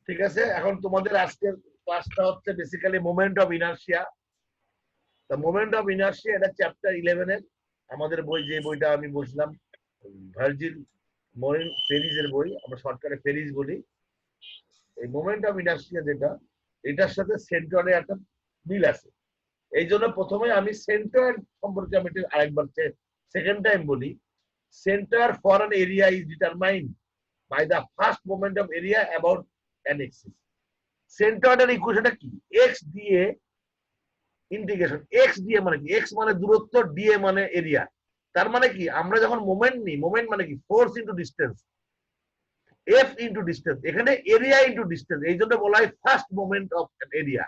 ঠিক আছে, এখন তোমাদের আজকের ক্লাসটা হচ্ছে বেসিক্যালি মোমেন্ট অফ ইনার্শিয়া। তো মোমেন্ট অফ ইনার্শিয়া এটা চ্যাপ্টার 11 এর আমাদের বই, যে বইটা আমি বলছিলাম ভার্জিল মরিন ফেরিজের বই, আমরা শর্টকাটে ফেরিজ বলি। এই মোমেন্ট অফ ইনার্শিয়া যেটা, এটার সাথে সেন্ট্রয়েডের একটা মিল আছে। এই জন্য প্রথমে আমি সেন্ট্রয়েড সম্পর্কে আমি আরেকবার সেকেন্ড টাইম বলি। Center for an area is determined by the first moment of area about an axis. সেন্ট্রয়েডের ইকুয়েশনটা কি? এক্স দিয়ে ইন্টিগ্রেশন, এক্স দিয়ে মানে কি? এক্স মানে দূরত্ব, ডিএ মানে এরিয়া। তার মানে কি, আমরা যখন মোমেন্ট নিই, মোমেন্ট মানে কি? Force into distance, F into distance, এখানে এরিয়া ইন্টু ডিস্টেন্স, এই জন্য বলা হয় ফার্স্ট মোমেন্ট অফ এরিয়া।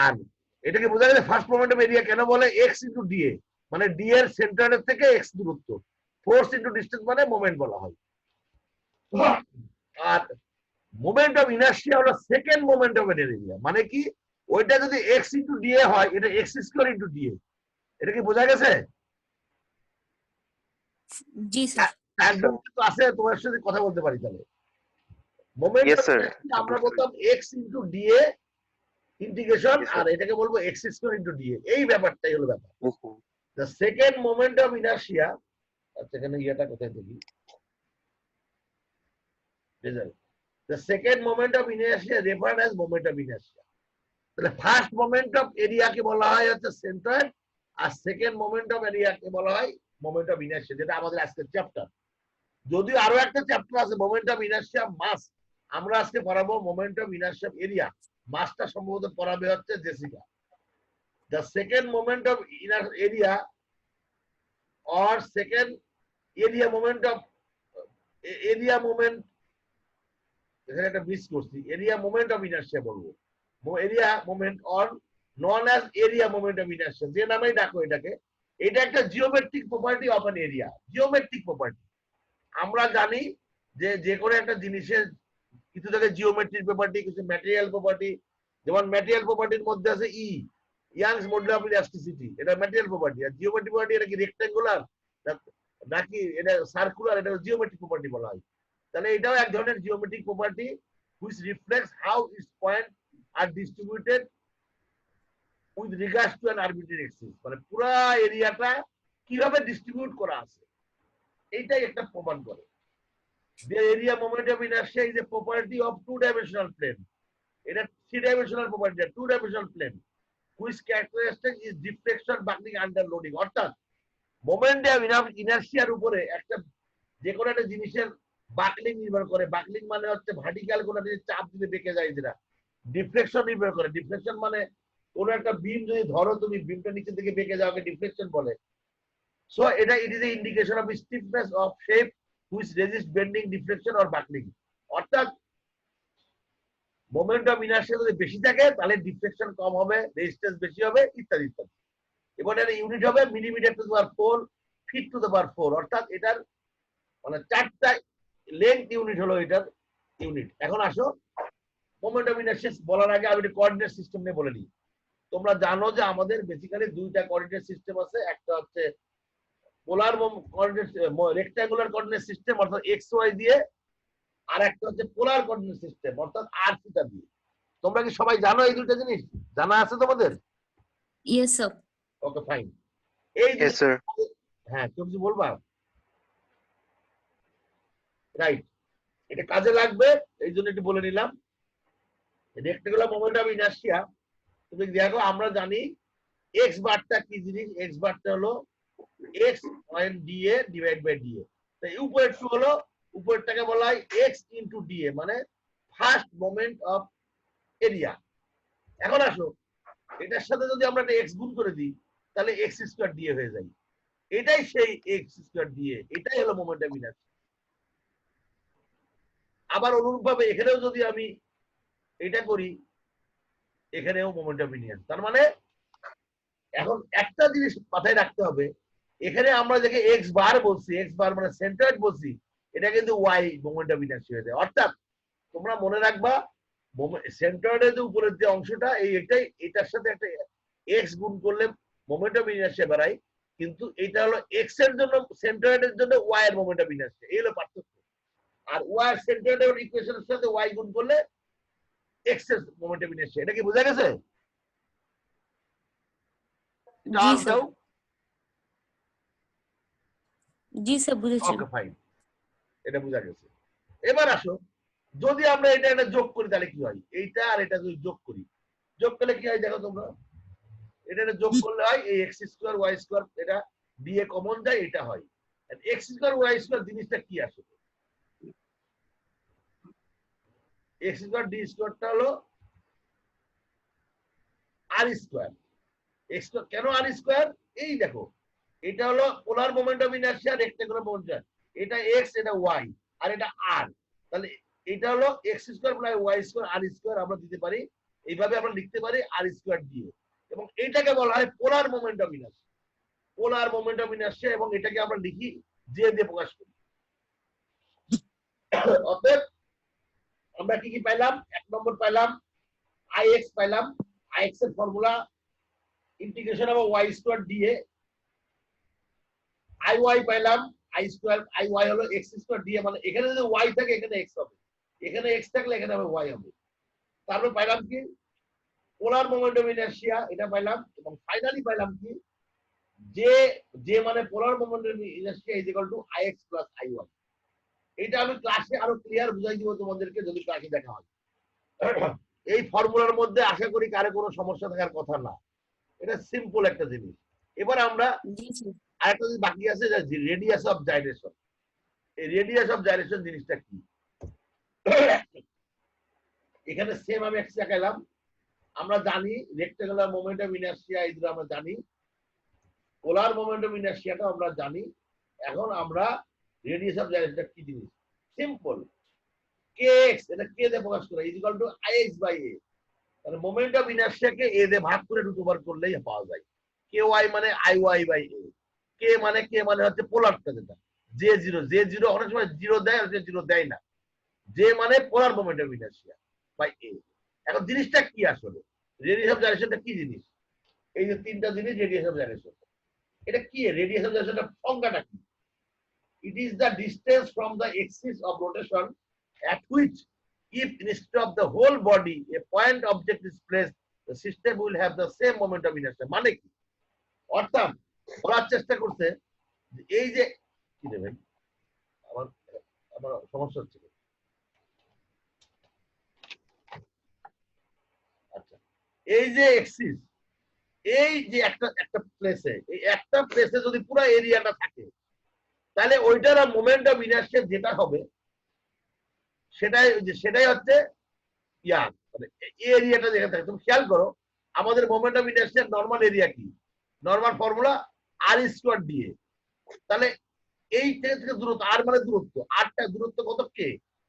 আর এটাকে বোঝা গেছে ফার্স্ট মোমেন্ট অফ এরিয়া কেন বলে? এক্স ইন্টু ডিএ মানে ডি এর সেন্টারের থেকে এক্স দূরত্ব, ফোর্স ইন্টু ডিস্টেন্স মানে মোমেন্ট বলা হয়। আর মোমেন্ট অফ ইনার্শিয়া হলো সেকেন্ড মোমেন্ট অফ এরিয়া, মানে কি? ওইটা যদি এক্স ইন্টু ডিএ হয়, এটা এক্স স্কোয়ার ইন্টু ডিএ। এটা কি বোঝা গেছে? জি স্যার। একদম আছে, তোমার সাথে কথা বলতে পারি তাহলে। Moment Yes, sir. আমরা বলতাম x into DA integration, Yes, sir. আর এটাকে বলবো এক্স স্কোয়ার ইন্টু ডিএ। এই ব্যাপারটাই হলো ব্যাপার। Mhm. The second moment of inertia, আচ্ছা এখানে ইয়েটা কোথায় দেখি, the second moment of inertia referred as moment of inertia. তাহলে ফার্স্ট মোমেন্ট অফ এরিয়া কে বলা হয় হচ্ছে সেন্ট্রয়েড, আর সেকেন্ড মোমেন্ট অফ এরিয়া কে বলা হয় মোমেন্ট অফ ইনার্শিয়া, যেটা আমাদের আজকের চ্যাপ্টার। যদিও আরো একটা চ্যাপ্টার আছে মোমেন্ট অফ ইনার্শিয়া মাস, আমরা আজকে পড়াবো মোমেন্ট অফ ইনার্শিয়া এরিয়া। মাসটা সম্ভবত পড়াবে হচ্ছে Jessica. The second moment of area or second area moment of area moment, এখানে একটা মিস করছি, এরিয়া মোমেন্ট অফ ইনার্শিয়া বলবো, area moment or known as area moment of inertia, যে নামেই ডাকো এটাকে। এটা একটা geometric property of an area. Geometric property আমরা জানি যে যে কোনো একটা জিনিসের কিছু থাকে জিওমেট্রিক প্রপার্টি, কিছু ম্যাটেরিয়াল প্রপার্টি। যেমন ম্যাটেরিয়াল প্রপার্টির মধ্যে আছে ইয়াংস মডুলাস অফ ইলাস্টিসিটি, এটা ম্যাটেরিয়াল প্রপার্টি। আর জিওমেট্রিক প্রপার্টি, এটা কি রেক্ট্যাঙ্গুলার নাকি এটা সার্কুলার, এটা জিওমেট্রিক প্রপার্টি বলা হয়। তাহলে এটাও এক ধরনের geometric property which reflects how its points are distributed with regards to an arbitrary axis, মানে পুরো এরিয়াটা কিভাবে ডিস্ট্রিবিউট করা আছে এইটাই একটা প্রমাণ করে। The area moment of inertia is a property of two-dimensional plane. এটা three-dimensional property, two-dimensional plane which characteristic is deflection buckling under loading। অর্থাৎ মোমেন্ট অফ ইনার্শিয়ার উপরে একটা যে কোনো একটা জিনিসের বাকলিং নির্ভর করে। বাকলিং মানে হচ্ছে ভার্টিক্যাল কোনো জিনিস চাপ দিলে বেঁকে যায়, যেটা ডিফ্লেকশন নির্ভর করে। ডিফ্লেকশন মানে কোনো একটা বিম যদি ধরো, তুমি বিমটা নিচে থেকে বেঁকে যাওয়াকে ডিফ্লেকশন বলে। সো এটা it is a indication of stiffness of shape which resist bending, deflection or buckling. অর্থাৎ মোমেন্ট অফ ইনার্শিয়া যদি বেশি থাকে তাহলে ডিফ্লেকশন কম হবে, রেজিস্ট্যান্স বেশি হবে, ইত্যাদি ইত্যাদি। এবার এর ইউনিট হবে millimetre to the power 4, feet to the power 4। অর্থাৎ এটার মানে 4টা লেন্থ ইউনিট হলো এটার ইউনিট। এখন আসো মোমেন্ট অফ ইনার্শিয়া বলার আগে আমি কোঅর্ডিনেট সিস্টেম নিয়ে বলে নিই। তোমরা জানো যে আমাদের বেসিক্যালি দুইটা কোঅর্ডিনেট সিস্টেম আছে। একটা হচ্ছে polar coordinate, rectangular coordinate system অর্থাৎ এক্স ওয়াই দিয়ে, আর একটা হচ্ছে পোলার কোঅর্ডিনেট সিস্টেম অর্থাৎ আর থিটা দিয়ে। তোমরা কি সবাই জানো এই দুইটা জিনিস? জানা আছে তোমাদের? Yes sir. Okay fine. এই Yes, sir. হ্যাঁ, তুমি কি বলবা? রাইট, এটা কাজে লাগবে এই জন্য একটু বলে নিলাম। রেক্ট্যাঙ্গুলার মোমেন্ট অফ ইনার্শিয়া তুমি দেখো, আমরা জানি এক্স বারটা কি জিনিস। এক্স বারটা হলো x point d A divide by d A. তো উপরের টু হলো, উপরেরটাকে বলা হয় এক্স ইন্টু ডিএ, মানে ফার্স্ট মোমেন্ট অফ এরিয়া। এখন আসো এটার সাথে যদি আমরা একটা এক্স গুণ করে দিই তাহলে এক্স স্কোয়ার ডিএ হয়ে যায়। এটাই সেই এক্স স্কোয়ার ডিএ, এটাই হলো মোমেন্ট অফ ইনার্শিয়া। আবার অনুরূপভাবে এখানেও যদি আমি এটা করি, এখানেও মোমেন্ট অফ ইনার্শিয়া। তার মানে এখন একটা জিনিস মাথায় রাখতে হবে, এখানে আমরা যাকে এক্স বার বলছি, এক্স বার মানে সেন্টার্ড বলছি, এটা কিন্তু ওয়াই মোমেন্ট অফ ইনার্শিয়া হয়ে যায়। অর্থাৎ তোমরা মনে রাখবা সেন্টার্ডের যে উপরের যে অংশটা, এটাই এটার সাথে একটা এক্স গুণ করলে মোমেন্ট অফ ইনার্শিয়া বাড়ায়, কিন্তু এটা হলো এক্স এর জন্য, সেন্টার্ডের জন্য ওয়াই এর মোমেন্ট অফ ইনার্শিয়া। এই হলো পার্থক্য। আর ওয়াই সেন্ট্রয়েডের ইকুয়েশনের সাথে ওয়াই গুণ করলে এক্স এর মোমেন্ট অফ ইনার্শিয়া। এটা কি বোঝা গেছে? জি টার্ম স্যার। দাও। জি স্যার, বুঝেছি। ওকে ফাইন, এটা বোঝা গেছে। এবার আসো, যদি আমরা এটা একটা যোগ করি তাহলে কি হয়? এইটা আর এটা যদি যোগ করি, যোগ করলে কি হয় দেখো তোমরা, এটা যোগ করলে হয় এই এক্স স্কোয়ার ওয়াই স্কোয়ার, এটা দিয়ে কমন যায়, এটা হয় এক্স স্কোয়ার ওয়াই স্কোয়ার। জিনিসটা কি আসলে? এক্স স্কোয়ার ডি স্কোয়ারটা হলো আর স্কোয়ার। এক্স কেন আর স্কোয়ার? এই দেখো, এটা হলো polar moment of inertia, rectangular moment, এটা এক্স, এটা ওয়াই, আর এটা আর। তাহলে এটা হলো x square plus Y square R square আমরা দিতে পারি, এইভাবে আমরা লিখতে পারি আর স্কোয়ার দিয়ে। এবং এটাকে বলা হয় পোলার moment of inertia, polar moment of inertia. এবং এটাকে আমরা লিখি জে দিয়ে প্রকাশ করি। অতএব আমরা কি কি পাইলাম? এক নম্বর পাইলাম আই এক্স, পাইলাম আই এক্স এর formula integration of y square দিয়ে। আই ওয়াই পাইলাম আই স্কোয়ার, আই ওয়াই হলো এক্স স্কোয়ার দিয়ে, মানে এখানে যদি ওয়াই থাকে এখানে এক্স হবে, এখানে এক্স থাকলে এখানে হবে ওয়াই হবে। তারপর পাইলাম কি পোলার মোমেন্ট অফ ইনার্শিয়া, এটা পাইলাম। এবং ফাইনালি পাইলাম কি যে যে মানে polar moment of inertia is equal to I x plus I y. এটা আমি ক্লাসে আরো ক্লিয়ার বুঝাই দিব তোমাদেরকে যদি ক্লাসে দেখা হয়। এই ফর্মুলার মধ্যে আশা করি কারো কোনো সমস্যা থাকার কথা না, এটা সিম্পল একটা জিনিস। এবার আমরা জি স্যার। আরেকটা জিনিস বাকি আছে, যে রেডিয়াস অফ জাইরেশন। এই রেডিয়াস অফ জাইরেশন জিনিসটা কি? এখানে সেম আমি এক্স দেখাইলাম। আমরা জানি রেক্টাঙ্গুলার মোমেন্ট অফ ইনার্শিয়া, এগুলো আমরা জানি, পোলার মোমেন্ট অফ ইনার্শিয়াটা আমরা জানি। এখন আমরা রেডিয়াস অফ জাইরেশনটা কি জিনিস? সিম্পল, কে এক্স, এটা কে দিয়ে প্রকাশ করা, is equal to I X by A. তাহলে মোমেন্ট অফ ইনার্শিয়াকে এ দিয়ে ভাগ করে রুট ওভার করলেই পাওয়া যায়। কে ওয়াই মানে আই ওয়াই বাই এ। কে মানে হচ্ছে পোলারটা, যেটা জে জিরো, জে জিরো অনেক সময় জিরো দেয়, অনেক জিরো দেয় না। যে মানে polar moment of inertia by A. এখন জিনিসটা কি আসলে? রেডিয়াস অফ জাইরেশনটা কি জিনিস? এই যে তিনটা জিনিস রেডিয়াস অফ জাইরেশন, এটা কি? রেডিয়াস অফ জাইরেশনটা সংজ্ঞাটা কি? It is the distance from the axis of rotation at which, if instead of the whole body a point object is placed, the system will have the same moment of inertia. মানে কি? অর্থাৎ বলার চেষ্টা করছে যে এই যে কি রে ভাই, আমার আমার সমস্যা হচ্ছে। আচ্ছা, এই যে এক্সিস, এই যে একটা একটা প্লেসে, এই একটা প্লেসে যদি পুরো এরিয়াটা থাকে, তাহলে ওইটার মোমেন্ট অফ ইনার্শিয়া যেটা হবে সেটাই হচ্ছে ইয়া, মানে এরিয়াটা যেখানে থাকে। তুমি খেয়াল করো আমাদের মোমেন্ট অফ ইনার্শিয়ার নরমাল এরিয়া কি? নরমাল ফর্মুলা আর স্কোয়ার দিয়ে। তাহলে এই থেকে দূরত্ব, আর মানে দূরত্ব, আরটা দূরত্ব কত? কে।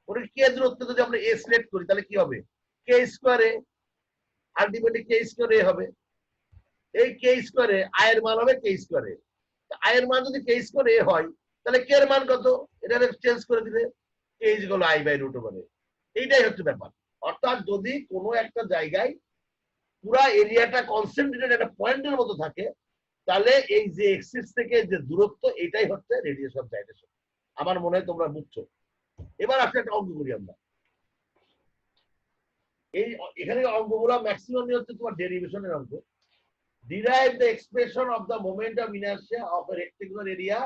ওর কে দূরত্ব যদি আমরা এ সিলেক্ট করি তাহলে কি হবে? কে স্কোয়ার এ, আলটিমেটলি কে স্কোয়ার এ হবে। এই কে স্কোয়ার এ আয়ের মান হবে কে স্কোয়ার এ। আয়ের মান যদি কে স্কোয়ার এ হয় তাহলে কে এর মান কত? এটা চেঞ্জ করে দিলে K is equal I by root over A. এইটাই হচ্ছে ব্যাপার। অর্থাৎ যদি কোনো একটা জায়গায় পুরা এরিয়াটা কনসেন্ট্রেটেড একটা পয়েন্টের মতো থাকে, তাহলে এই যে এক্সিস থেকে যে দূরত্ব, এটাই হচ্ছে রেডিয়াস অফ জাইরেশন। আমার মনে হয় তোমরা বুঝছো। এবার আসলে একটা অঙ্ক করি আমরা। এই এখানে অঙ্কগুলো ম্যাক্সিমাম হচ্ছে তোমার ডেরিভেশনের অঙ্ক। Derive the expression of the moment of inertia of A rectangular area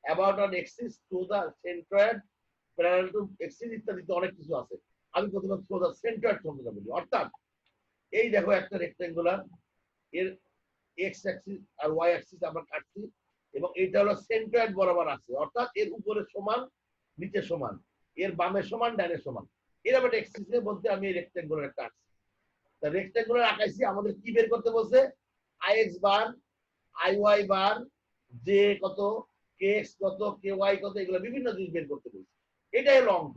about an axis through the centroid parallel to axis, ইত্যাদিতে অনেক কিছু আছে। আমি প্রথমে থ্রু দ্য সেন্ট্রয়েড সম্পর্কে বলি। অর্থাৎ এই দেখো একটা রেক্টাঙ্গুলার, এর এক্স অ্যাক্সিস আর ওয়াই অ্যাক্সিস আমরা কাটছি, এবং এটা হলো সেন্ট্রয়েড বরাবর আছে। অর্থাৎ এর উপরে সমান, নিচে সমান, এর বামে সমান, ডানে সমান। এরকম একটা এক্সিসের মধ্যে আমি এই রেক্টাঙ্গুলার একটা আঁকছি। তা রেক্টাঙ্গুলার আঁকাইছি, আমাদের কি বের করতে বলছে? I x bar, I y bar, J কত, কে এক্স কত, কে ওয়াই কত, এগুলো বিভিন্ন জিনিস বের করতে বলছে। এটাই হলো অঙ্ক।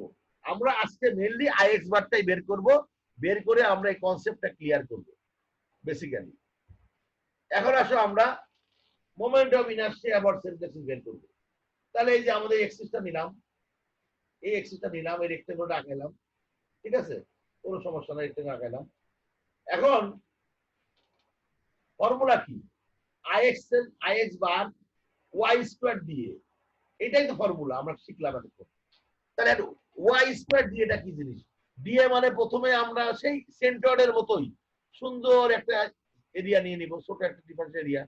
আমরা আজকে মেনলি আই এক্স বারটাই বের করব, বের করে আমরা এই কনসেপ্টটা ক্লিয়ার করব বেসিক্যালি। এখন আসো আমরা moment of inertia about central বের করব। তাহলে এই যে আমাদের এক্সিসটা নিলাম, এই এক্সিসটা নিলাম, এই রেক্টাঙ্গলটা আঁকাইলাম, ঠিক আছে, কোনো সমস্যা নাই, রেক্টাঙ্গল আঁকাইলাম। এখন ফর্মুলা কি? I x bar y square দিয়ে, এটাই তো ফর্মুলা আমরা শিখলাম এখন। তাহলে ওয়াই স্কয়ার ডি এটা কি জিনিস? ডিএ মানে প্রথমে আমরা সেই সেন্ট্রয়েডের মতোই সুন্দর একটা এরিয়া নিয়ে নিব, ছোট একটা ডিফারেন্স এরিয়া।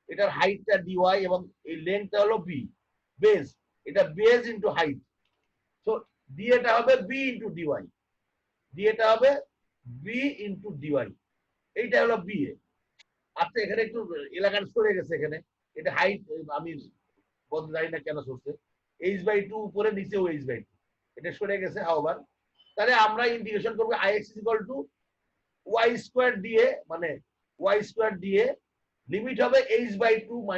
এটার হাইটটা ডিওয়াই এবং এই লেন্থটা হলো বি, বেস। এটা বেস ইনটু হাইট। সো ডিএটা হবে বি ইনটু ডিওয়াই, ডিএটা হবে বি ইনটু ডিওয়াই। এইটা হলো বিএ। আচ্ছা এখানে একটু এলাকার সরে গেছে, এখানে এটা হাইট আমি বলতে জানি না কেন সরছে, h/2 উপরে নিচেও h/2, এটা সরে গেছে। আবার তাহলে আমরা ইন্টিগ্রেশন করব ix = y স্কয়ার ডিএ, মানে y স্কয়ার ডিএ লিমিট হবে h/2 -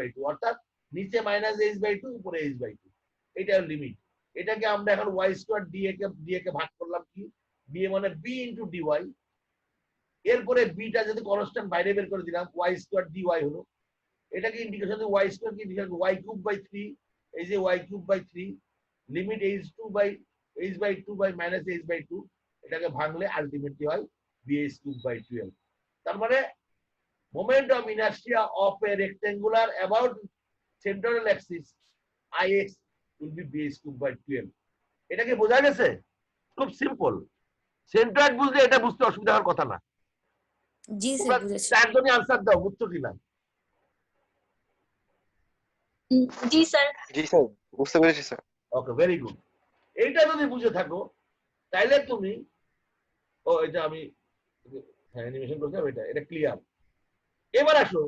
h/2, অর্থাৎ নিচে -h/2 উপরে h/2, এটা হলো লিমিট। এটাকে আমরা এখন y স্কয়ার ডিএ কে ভাগ করলাম কি, ডিএ মানে b ইনটু ডিওয়াই। এরপরে বিটা যদি কনস্ট্যান্ট বাইরে বের করে দিলাম, y স্কয়ার ডিওয়াই হলো। এটাকে ইন্টিগ্রেশন দিয়ে y স্কয়ার কি ইন্টিগ্রেশন y³/3, এই যে y³/3 লিমিট h/2 -h/2 এটাকে ভাঙলে আলটিমেটলি হয় bh³/12। তার মানে moment of inertia of a rectangular about centroidal axis ix will be bh³/12। এটা কি বোঝা গেছে? খুব সিম্পল। সেন্ট্রয়েড বুঝলে এটা বুঝতে অসুবিধা হওয়ার কথা না। জি তোমরা স্যার বুঝেছি। চারজনই আনসার দাও, বুঝছো কিনা? জি স্যার। জি স্যার, বুঝতে পেরেছি স্যার। ওকে, ভেরি গুড। এইটা যদি বুঝে থাকো তাইলে তুমি, এটা আমি অ্যানিমেশন করছিলাম, এটা ক্লিয়ার। এবার আসো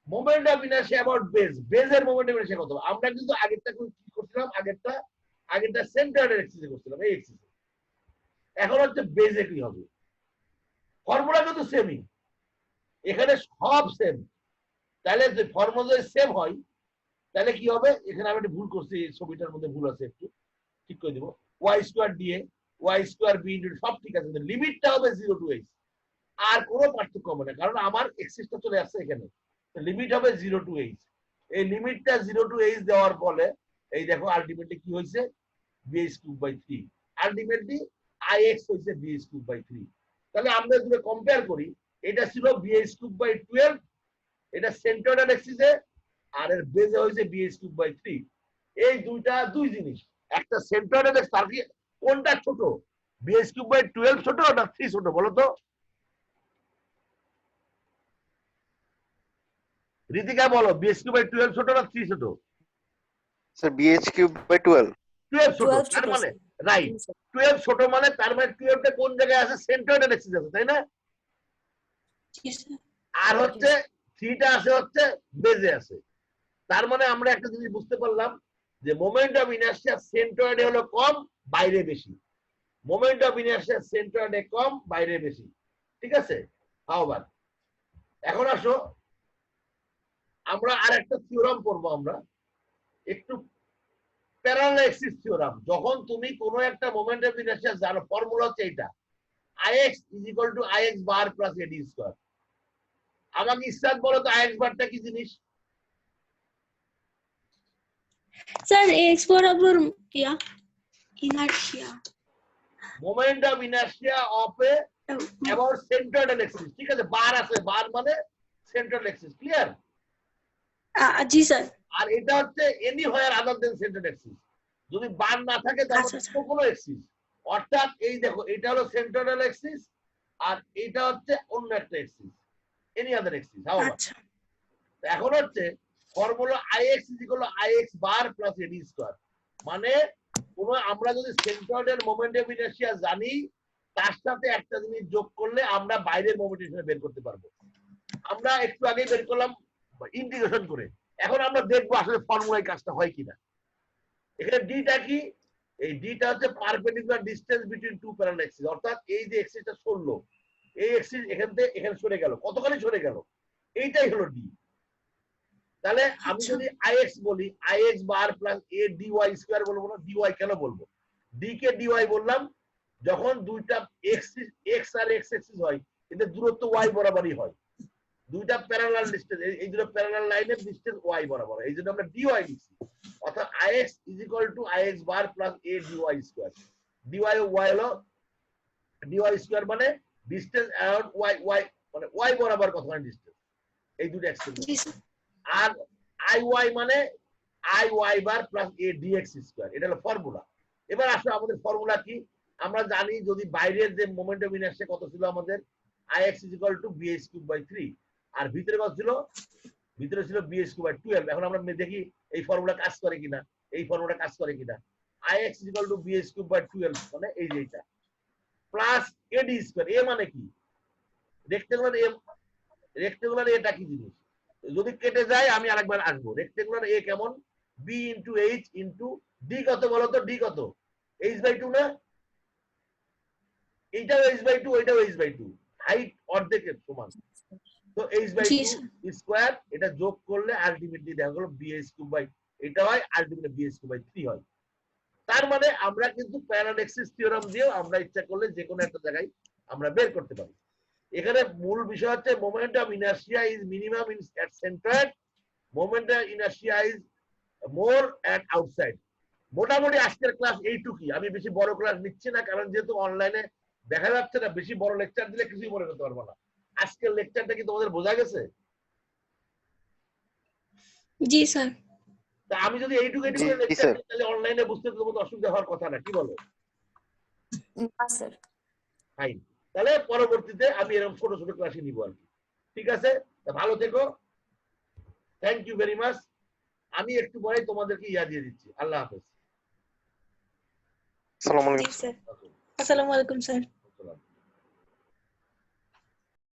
moment of inertia about base. বেসের মোমেন্ট অফ ইনার্শিয়া কত? আমরা কিন্তু আগেরটা কি করছিলাম, আগেরটা সেন্টারের এক্সিসে করছিলাম, এই এক্সিসে। এখন হচ্ছে বেসে কি হবে? ফর্মুলা কিন্তু সেমই, এখানে সব সেম। তাহলে যে ফর্মুলা যদি সেম হয় তাহলে কি হবে? এখানে আমি একটা ভুল করছি, ছবিটার মধ্যে ভুল আছে, একটু ঠিক করে দিব। Y square d A y square b into, সব ঠিক আছে, লিমিটটা হবে 0 to h। আর কোনো পার্থক্য হবে না, কারণ আমার এক্সিসটা চলে আসছে এখানে। লিমিট হবে 0 to h। এই লিমিটটা 0 to h দেওয়ার ফলে এই দেখো আলটিমেটলি কি হয়েছে, bh³/3। আলটিমেটলি ix হয়েছে bh³/3। তাহলে আমরা যদি কম্পেয়ার করি, এটা ছিল bh³/12, এটা সেন্ট্রয়েডাল অ্যাক্সিসে, আর এর বেজে হয়েছে bh³/3। এই দুইটা দুই জিনিস। একটা সেন্ট্রয়েডাল অ্যাক্সিস, তার কি কোনটা ছোট, bh³/12 ছোট না 3 ছোট বলো তো? ঋতিকা বলো, bh³/12 ছোট না 3 ছোট? Sir bh³/12। 12 ছোট। 12 তার ছোট মানে স্যার। রাইট, 12 ছোট মানে তার মানে 12 টা কোন জায়গায় আছে? সেন্ট্রয়েডাল অ্যাক্সিস আছে, তাই না? জি স্যার। আর হচ্ছে 3 টা আছে হচ্ছে বেজে আছে। তার মানে আমরা একটা জিনিস বুঝতে পারলাম যে মোমেন্ট অফ ইনার্শিয়া সেন্ট্রয়েডে হলো কম, বাইরে বেশি। মোমেন্ট অফ ইনার্শিয়া সেন্ট্রয়েডে কম, বাইরে বেশি। ঠিক আছে? আবার এখন আসো আমরা আর একটা থিওরাম পড়বো, আমরা একটু প্যারালাল অ্যাক্সিস থিওরাম। যখন তুমি কোনো একটা মোমেন্ট অফ ইনার্শিয়া জানো, ফর্মুলা হচ্ছে এইটা, ix = ix বার প্লাস এডি স্কয়ার। আমাকে ইসরাত বলো তো ix বারটা কি জিনিস? স্যার x বরাবর কিয়া inertia. Moment of inertia of a about centroidal axis. ঠিক আছে, বার আছে, বার মানে সেন্ট্রাল অ্যাক্সিস। ক্লিয়ার? জি স্যার। আর এটা হচ্ছে anywhere other than central axis. যদি বার না থাকে তাহলে আচ্ছা, আচ্ছা। কোনো অ্যাক্সিস। অর্থাৎ এই দেখো, এটা হলো সেন্ট্রাল অ্যাক্সিস আর এটা হচ্ছে অন্য একটা অ্যাক্সিস, এনি আদার অ্যাক্সিস। আচ্ছা। এখন হচ্ছে formula ix = ix bar plus এডি স্কয়ার। মানে কোন আমরা যদি সেন্ট্রয়েডের মোমেন্ট অফ ইনার্শিয়া জানি, তার সাথে একটা জিনিস যোগ করলে আমরা বাইরের মোমেন্ট হিসেবে বের করতে পারবো। আমরা একটু আগে বের করলাম ইন্টিগ্রেশন করে। এখন আমরা দেখবো আসলে ফর্মুলায় কাজটা হয় কিনা। এখানে ডিটা কি? এই ডিটা হচ্ছে perpendicular distance between two parallel axis. অর্থাৎ এই যে অ্যাক্সিসটা সরলো, এই অ্যাক্সিস এখান থেকে এখানে সরে গেল, কতখানি সরে গেল, এইটাই হলো ডি। তাহলে আমি যদি ix বলি, ix bar plus a dy square বলবো না, dy কেন বলবো? d কে dy বললাম যখন দুইটা x আর x অ্যাক্সিস হয়, এদের দূরত্ব y বরাবরই হয়। দুইটা প্যারালাল ডিসটেন্স, এই দুটো প্যারালাল লাইনের ডিসটেন্স y বরাবর, এই জন্য আমরা dy লিখছি। অর্থাৎ ix = ix bar plus a dy square. dy ও y হলো dy স্কয়ার মানে ডিসটেন্স অ্যারাউন্ড y মানে y বরাবর কতখানি ডিসটেন্স, এই দুটো এক্সটেন্স। জি স্যার। আর iy মানে iy bar plus a dx square, এটা হলো ফর্মুলা। এবার আসলে আমাদের ফর্মুলা কি? আমরা জানি যদি বাইরের যে মোমেন্ট অফ ইনার্শিয়া কত ছিল আমাদের Ix = bh³/3 আর ভিতরে কত ছিল? ভিতরে ছিল bh³/12। এখন আমরা দেখি এই ফর্মুলা কাজ করে কিনা, এই ফর্মুলা কাজ করে কিনা। Ix = bh³/12 মানে এই যে এটা প্লাস ad²। এ মানে কি? রেক্টেঙ্গুলার এ, রেক্টেঙ্গুলার এটা কি জিনিস? যদি কেটে যায় আমি আরেকবার আসবো। রেক্টেঙ্গুলার এ কেমন? b * h * d কত বলো তো? d কত? h/2 না? এইটাও h/2, ওইটাও h/2, হাইট অর্ধেকের সমান। তো জি h/2 স্যার স্কয়ার এটা যোগ করলে আলটিমেটলি দেখা গেল bh³/ এটা হয় আলটিমেটলি bh³/3 হয়। তার মানে আমরা কিন্তু প্যারাডক্সিস থিওরাম দিয়েও আমরা ইচ্ছা করলে যে কোনো একটা জায়গায় আমরা বের করতে পারি। এখানে মূল বিষয় হচ্ছে moment of inertia is minimum at centre, moment of inertia is more at outside. মোটামুটি আজকের ক্লাস এইটুকুই। আমি বেশি বড় ক্লাস নিচ্ছি না, কারণ যেহেতু অনলাইনে দেখা যাচ্ছে না, বেশি বড় লেকচার দিলে কিছুই মনে করতে পারবো না। আজকের লেকচারটা কি তোমাদের বোঝা গেছে? জি স্যার তা আমি যদি এইটুকু জি লেকচার স্যার। দিই তাহলে অনলাইনে বুঝতে তোমাদের অসুবিধা হওয়ার কথা না, কি বলো? না স্যার। ফাইন, তাহলে পরবর্তীতে আমি এরকম ছোট ছোট ক্লাসে নিব আর কি। ঠিক আছে, তা ভালো থেকো, থ্যাংক ইউ ভেরি মাচ। আমি একটু পরে তোমাদেরকে ইয়া দিয়ে দিচ্ছি। আল্লাহ হাফেজ। আসসালামু জি আলাইকুম। স্যার আসসালামু আলাইকুম স্যার